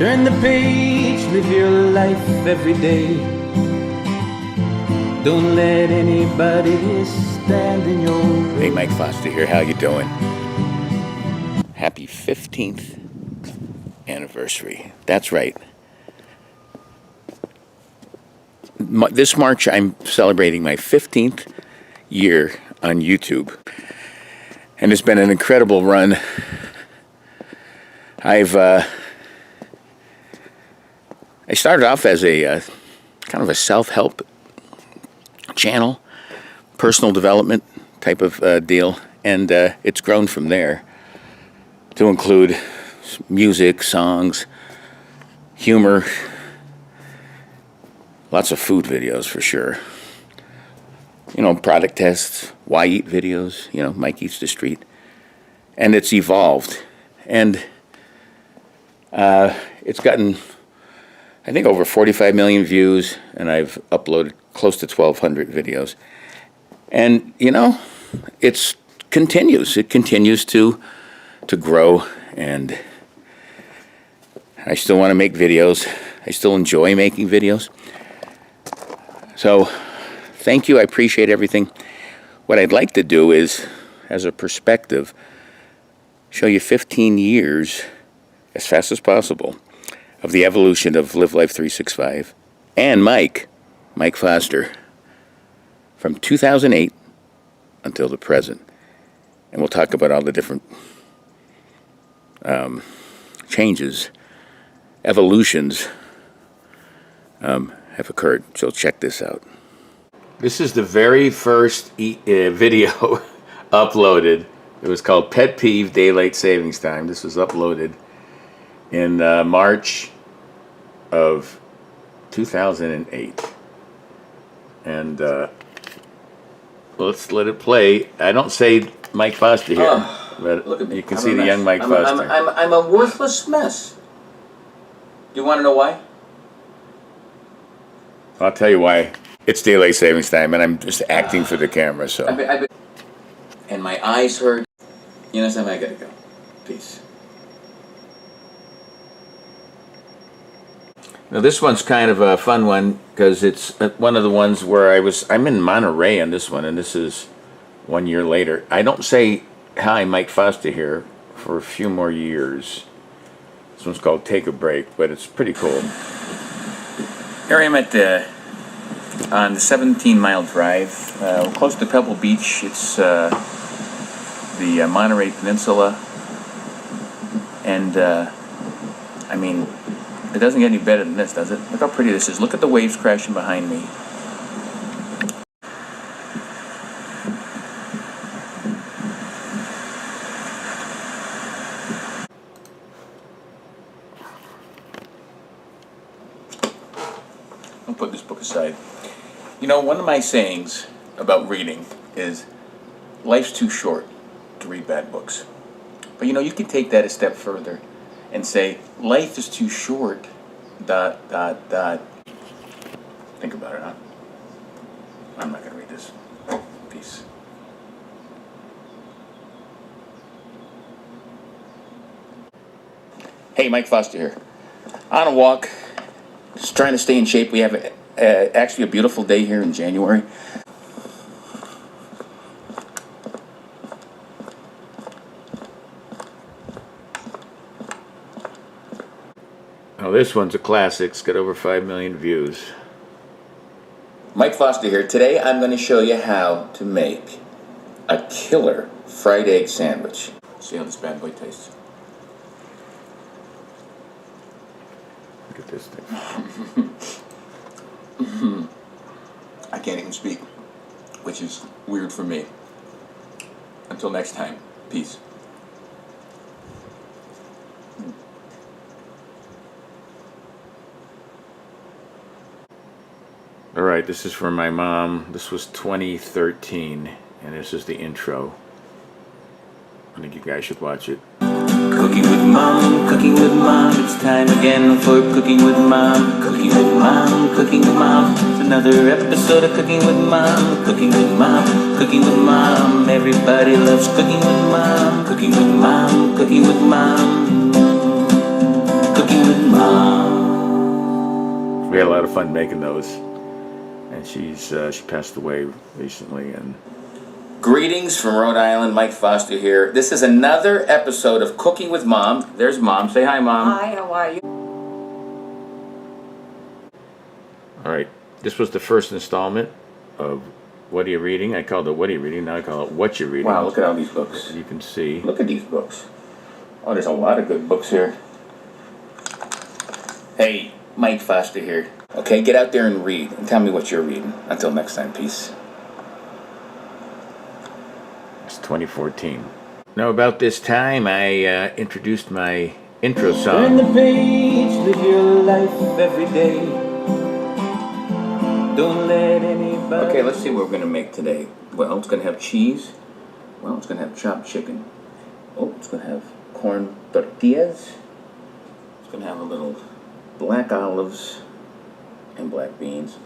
Turn the page, live your life every day. Don't let anybody stand in your way. Hey, Mike Foster here. How you doing? Happy 15th anniversary. That's right. This March, I'm celebrating my 15th year on YouTube. And it's been an incredible run. I started off as a kind of a self-help channel, personal development type of deal, and it's grown from there to include music, songs, humor, lots of food videos for sure. You know, product tests, why eat videos, you know, Mike Eats the Street. And it's evolved. And it's gotten, I think, over 45 million views, and I've uploaded close to 1,200 videos. And, you know, it continues. It continues to grow, and I still want to make videos. I still enjoy making videos. So, thank you. I appreciate everything. What I'd like to do is, as a perspective, show you 15 years, as fast as possible, of the evolution of Live Life 365 and Mike Foster, from 2008 until the present. And we'll talk about all the different changes, evolutions have occurred. So check this out. This is the very first video uploaded. It was called Pet Peeve Daylight Savings Time. This was uploaded in March of 2008. And let's let it play. I don't say Mike Foster here, but you can see the young Mike Foster. I'm a worthless mess. Do you want to know why? I'll tell you why. It's daylight savings time, and I'm just acting for the camera, so. And my eyes hurt. You know something? I gotta go. Peace. Now this one's kind of a fun one because it's one of the ones where I'm in Monterey on this one, and this is 1 year later. I don't say hi, Mike Foster here, for a few more years. This one's called Take a Break, but it's pretty cool. Here I am at on the 17-mile drive, close to Pebble Beach. It's the Monterey Peninsula, and I mean, it doesn't get any better than this, does it? Look how pretty this is. Look at the waves crashing behind me. I'll put this book aside. You know, one of my sayings about reading is, life's too short to read bad books. But you know, you can take that a step further and say, life is too short, ... Think about it, huh? I'm not going to read this. Peace. Hey, Mike Foster here. On a walk, just trying to stay in shape. We have actually a beautiful day here in January. Now this one's a classic. It's got over 5 million views. Mike Foster here. Today I'm going to show you how to make a killer fried egg sandwich. See how this bad boy tastes. Look at this thing. I can't even speak, which is weird for me. Until next time, peace. All right, this is for my mom. This was 2013, and this is the intro. I think you guys should watch it. Cooking with Mom, it's time again for Cooking with Mom. Cooking with Mom, it's another episode of Cooking with Mom. Cooking with Mom, everybody loves Cooking with Mom. Cooking with Mom, Cooking with Mom. lot of fun making those. And she passed away recently. And greetings from Rhode Island, Mike Foster here. This is another episode of Cooking with Mom. There's Mom. Say hi, Mom. Hi, how are you? All right. This was the first installment of What Are You Reading? I called it What Are You Reading? Now I call it What You Reading. Wow, look at all these books. You can see. Look at these books. Oh, there's a lot of good books here. Hey, Mike Foster here. Okay, get out there and read and tell me what you're reading. Until next time, peace. It's 2014. Now, about this time, I introduced my intro Turn the song. page, live your life every day. Don't let anybody. Okay, let's see what we're going to make today. Well, it's going to have cheese. Well, it's going to have chopped chicken. Oh, it's going to have corn tortillas. It's going to have a little black olives and black beans.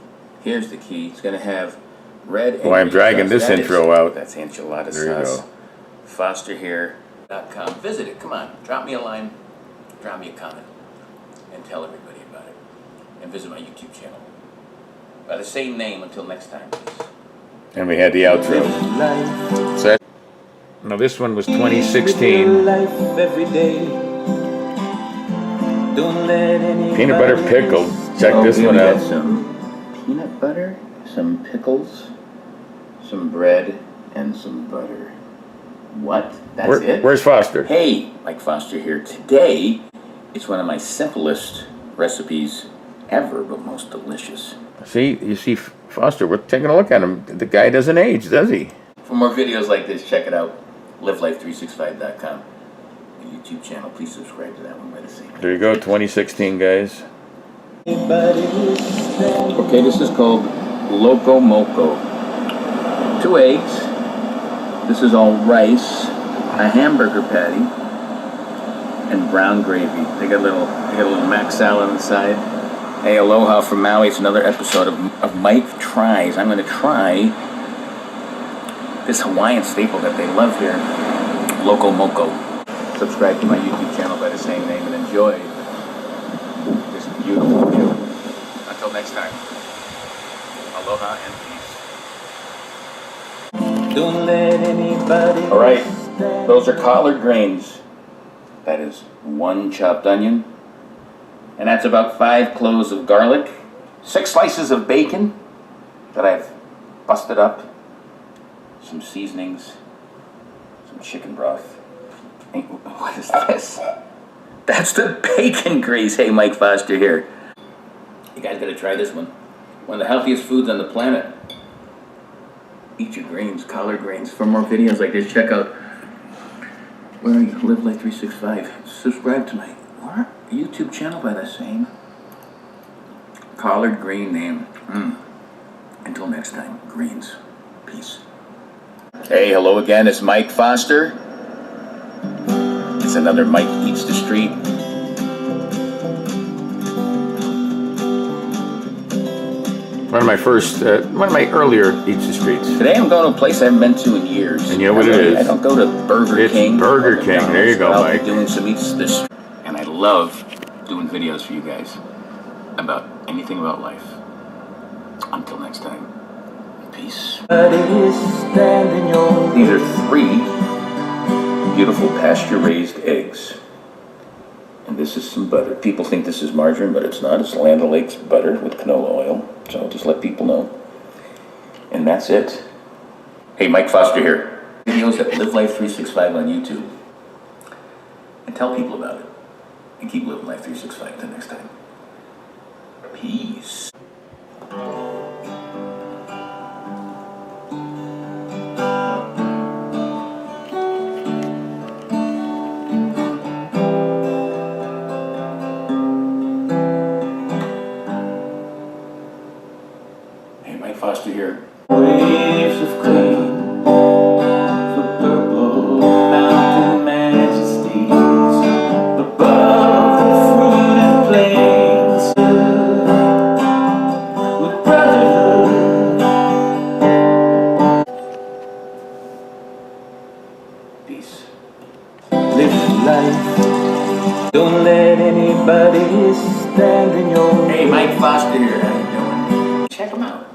Here's the key. It's going to have red. Boy, I'm dragging this intro out. That's enchilada There you sauce. go. FosterHere.com. Visit it. Come on. Drop me a line. Drop me a comment. And tell everybody about it. And visit my YouTube channel. By the same name. Until next time, please. And we had the outro. Life, So Now, this one was live your 2016. life every day. Don't let anybody. peanut butter pickle. Check this Here one we got out. some peanut butter, some pickles, some bread, and some butter. What? That's it? Where's Foster? Hey, Mike Foster here. Today, it's one of my simplest recipes ever, but most delicious. See, you see Foster. We're taking a look at him. The guy doesn't age, does he? For more videos like this, check it out. LiveLife365.com. The YouTube channel. Please subscribe to that one by the same name. There you go, 2016, guys. Anybody will stand. Okay, this is called Loco Moco. 2 eggs. This is all rice, a hamburger patty, and brown gravy. They got a little mac salad on the side. Hey, aloha from Maui. It's another episode of Mike Tries. I'm going to try this Hawaiian staple that they love here, Loco Moco. Subscribe to my YouTube channel by the same name and enjoy this beautiful view. Until next time, aloha and peace. Don't let anybody. All right, those are collard greens. That is 1 chopped onion. And that's about 5 cloves of garlic. 6 slices of bacon that I've busted up. Some seasonings. Some chicken broth. Hey, what is this? That's the bacon grease. Hey, Mike Foster here. You guys gotta try this one. One of the healthiest foods on the planet. Eat your greens, collard greens. For more videos like this, check out where are you? Live Life 365. Subscribe to my YouTube channel by the same collard green name. Until next time, greens. Peace. Hey, hello again. It's Mike Foster. It's another Mike Eats the Street. One of my earlier Eats the Streets. Today I'm going to a place I haven't been to in years. And you know what it is? I don't go to Burger It's King. Burger or King. McDonald's, There you go, but I'll Mike. be doing some Eats the Street. And I love doing videos for you guys about anything about life. Until next time, peace. Anybody is standing your. These are 3 beautiful pasture-raised eggs. And this is some butter. People think this is margarine, but it's not. It's Land O'Lakes butter with canola oil. So I'll just let people know. And that's it. Hey, Mike Foster here. Videos at Live Life 365 on YouTube. And tell people about it. And keep living Life 365 till next time. Peace. Hey, Mike Foster here. Waves of clean for purple mountain majesties above the fruited plains with brotherhood. Peace. Live your life. Don't let anybody is stand in your Hey, Mike Foster here. How you doing? Check them out.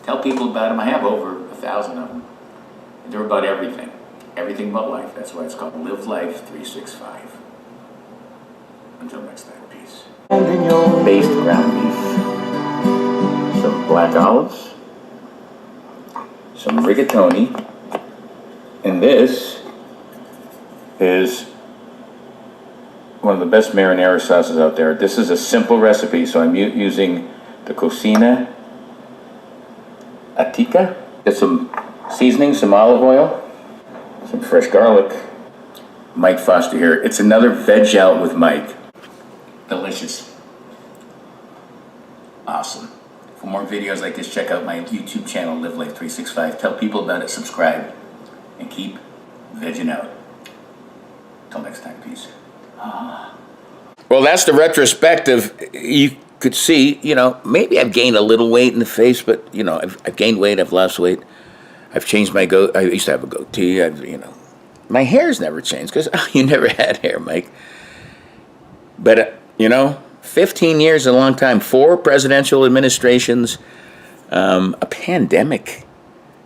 Tell people about them. I have over 1,000 of them. They're about everything. Everything but life. That's why it's called Live Life 365. Until next time, peace. Based ground beef. Some black olives. Some rigatoni. And this is one of the best marinara sauces out there. This is a simple recipe, so I'm using the Cocina Attica. Get some seasoning, some olive oil, some fresh garlic. Mike Foster here. It's another Veg Out with Mike. Delicious. Awesome. For more videos like this, check out my YouTube channel, Live Life 365. Tell people about it, subscribe, and keep vegging out. Till next time, peace. Well, that's the retrospective. You could see, maybe I've gained a little weight in the face, but, I've gained weight, I've lost weight. I've changed my I used to have a goatee. My hair's never changed because you never had hair, Mike. But, 15 years is a long time. 4 presidential administrations, a pandemic,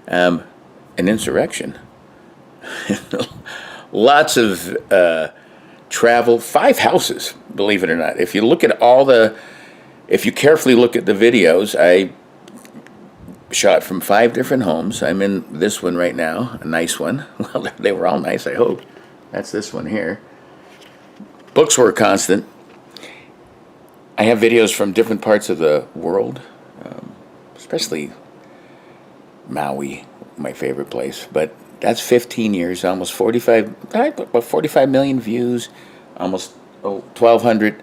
an insurrection. Lots of travel, 5 houses, believe it or not. If you look at if you carefully look at the videos, I shot from 5 different homes. I'm in this one right now, a nice one. Well, they were all nice, I hope. That's this one here. Books were a constant. I have videos from different parts of the world, especially Maui, my favorite place. But that's 15 years, almost 45 million views, almost 1,200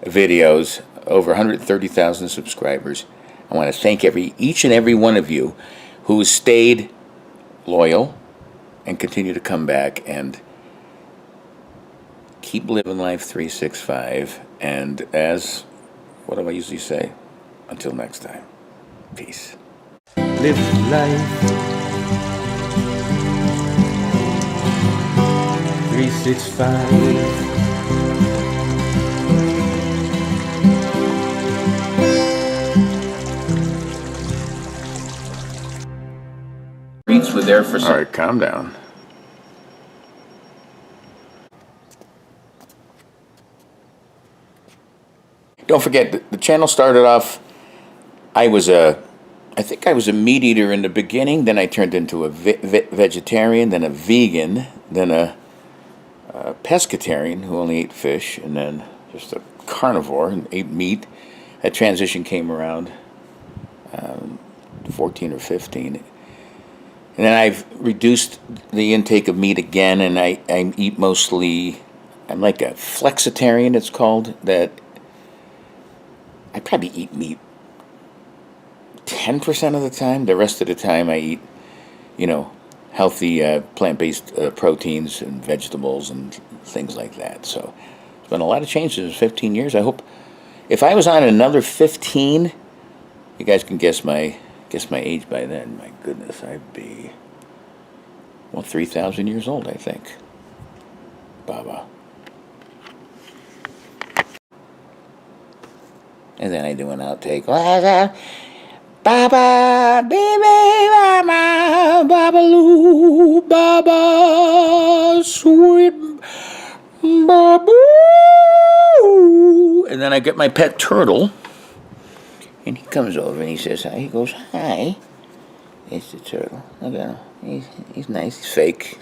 videos, over 130,000 subscribers. I want to thank each and every one of you who has stayed loyal and continue to come back and keep living life 365. And what do I usually say? Until next time, peace. Live life 365. Reeds were there for some. All right, calm down. Don't forget, the channel started off, I think I was a meat eater in the beginning, then I turned into a vegetarian, then a vegan, then a pescatarian who only ate fish, and then just a carnivore and ate meat. That transition came around 14 or 15. And then I've reduced the intake of meat again, and I eat mostly, I'm like a flexitarian, it's called, that I probably eat meat 10% of the time. The rest of the time I eat, healthy plant-based proteins and vegetables and things like that. So there's been a lot of changes in 15 years. I hope if I was on another 15, you guys can guess my age by then. My goodness, I'd be 3,000 years old, I think. Baba. And then I do an outtake. Baba, baby, mama, babaloo, baba, sweet babu. And then I get my pet turtle, and he comes over and he says hi. He goes, hi. It's the turtle. Look at him. He's nice. He's fake.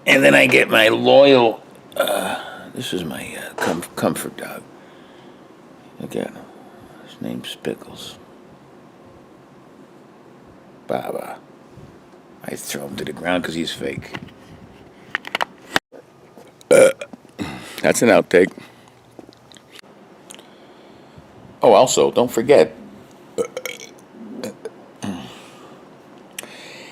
And then I get my loyal, this is my comfort dog. Look at him. His name's Pickles. Baba. I throw him to the ground because he's fake. That's an outtake. Oh, also, don't forget,